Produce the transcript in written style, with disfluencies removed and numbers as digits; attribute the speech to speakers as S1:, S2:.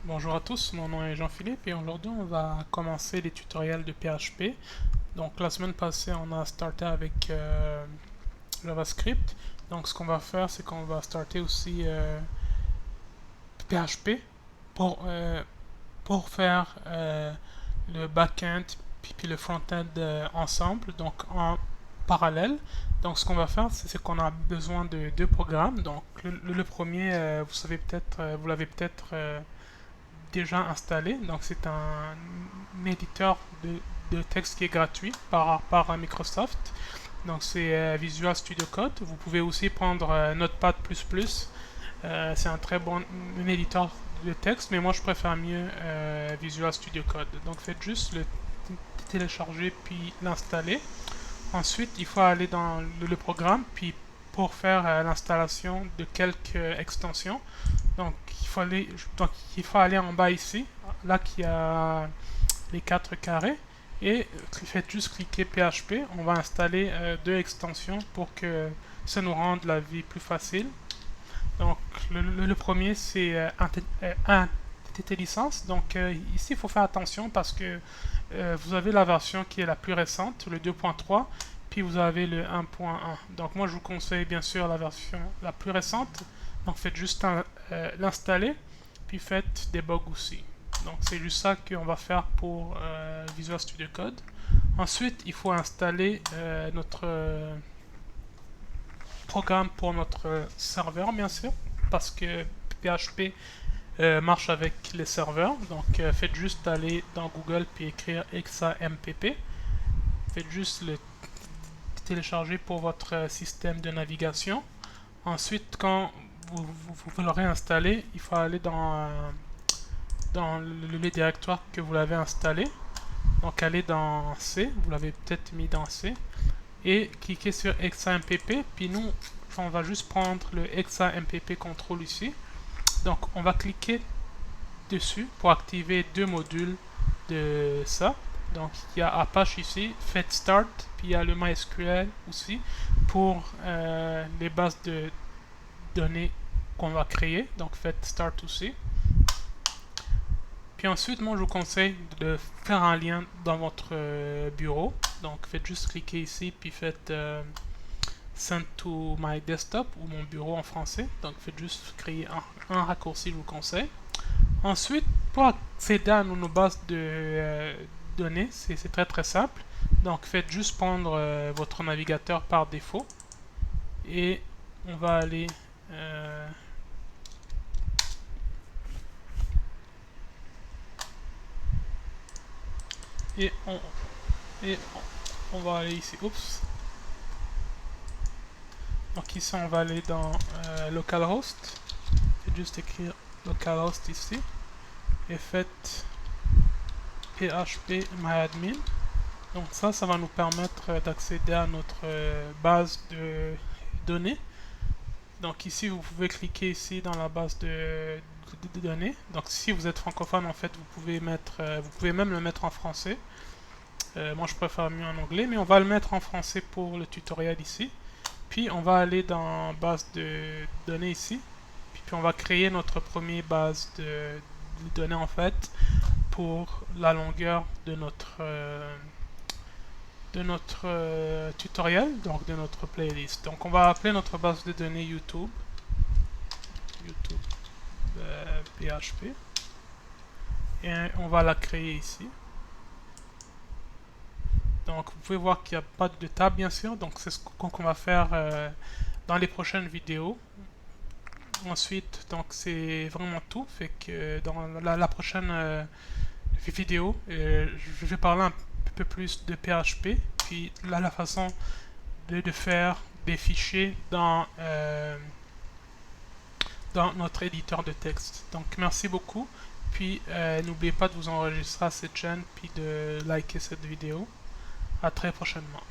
S1: Bonjour à tous, mon nom est Jean-Philippe et aujourd'hui on va commencer les tutoriels de PHP. Donc la semaine passée on a starté avec JavaScript. Donc ce qu'on va faire c'est qu'on va starter aussi PHP pour, euh, pour faire le back-end puis le front-end ensemble, donc en parallèle. Donc ce qu'on va faire c'est qu'on a besoin de deux programmes. Donc le premier, vous savez peut-être, vous l'avez peut-être déjà installé. Donc c'est un éditeur de texte qui est gratuit par Microsoft. Donc c'est Visual Studio Code. Vous pouvez aussi prendre Notepad++. C'est un très bon éditeur de texte, mais moi je préfère mieux Visual Studio Code. Donc faites juste le télécharger puis l'installer. Ensuite, il faut aller dans le programme, puis pour faire l'installation de quelques extensions. Donc il faut aller en bas ici, là qui a les quatre carrés, et faites juste cliquer PHP. On va installer deux extensions pour que ça nous rende la vie plus facile. Donc le premier c'est licence. Donc ici il faut faire attention parce que vous avez la version qui est la plus récente, le 2.3, puis vous avez le 1.1. Donc moi je vous conseille bien sûr la version la plus récente. Donc faites juste l'installer, puis faites debug aussi. Donc c'est juste ça qu'on va faire pour Visual Studio Code. Ensuite il faut installer notre programme pour notre serveur bien sûr, parce que PHP marche avec les serveurs. Donc faites juste aller dans Google puis écrire exampp. Faites juste le télécharger pour votre système de navigation. Ensuite, quand vous l'aurez installé, il faut aller dans le directoire que vous l'avez installé. Donc allez dans C, vous l'avez peut-être mis dans C, et cliquez sur exampp. Puis nous, on va juste prendre le exampp control ici. Donc on va cliquer dessus pour activer deux modules de ça. Donc il y a Apache ici, faites start, puis il y a le MySQL aussi pour les bases de données qu'on va créer. Donc faites start aussi. Puis ensuite, moi je vous conseille de faire un lien dans votre bureau. Donc faites juste cliquer ici, puis faites Send to my desktop ou mon bureau en français. Donc faites juste créer un raccourci, je vous conseille. Ensuite, pour accéder à nos bases de données, c'est très simple. Donc faites juste prendre votre navigateur par défaut et on va aller et on, on va aller ici. Oups. Donc ici on va aller dans localhost. Faites juste écrire localhost ici et faites php myadmin. Donc ça va nous permettre d'accéder à notre base de données. Donc ici vous pouvez cliquer ici dans la base de données. Donc si vous êtes francophone en fait vous pouvez même le mettre en français. Moi je préfère mieux en anglais, mais on va le mettre en français pour le tutoriel ici. Puis on va aller dans base de données ici. Puis on va créer notre première base de données en fait pour la longueur de notre tutoriel, donc de notre playlist. Donc on va appeler notre base de données YouTube PHP et on va la créer ici. Donc vous pouvez voir qu'il n'y a pas de table bien sûr, donc c'est ce qu'on va faire dans les prochaines vidéos. Ensuite, donc c'est vraiment tout, fait que dans la prochaine vidéo, je vais parler un peu plus de PHP, puis là la façon de faire des fichiers dans notre éditeur de texte. Donc merci beaucoup, puis n'oubliez pas de vous enregistrer à cette chaîne, puis de liker cette vidéo. À très prochainement.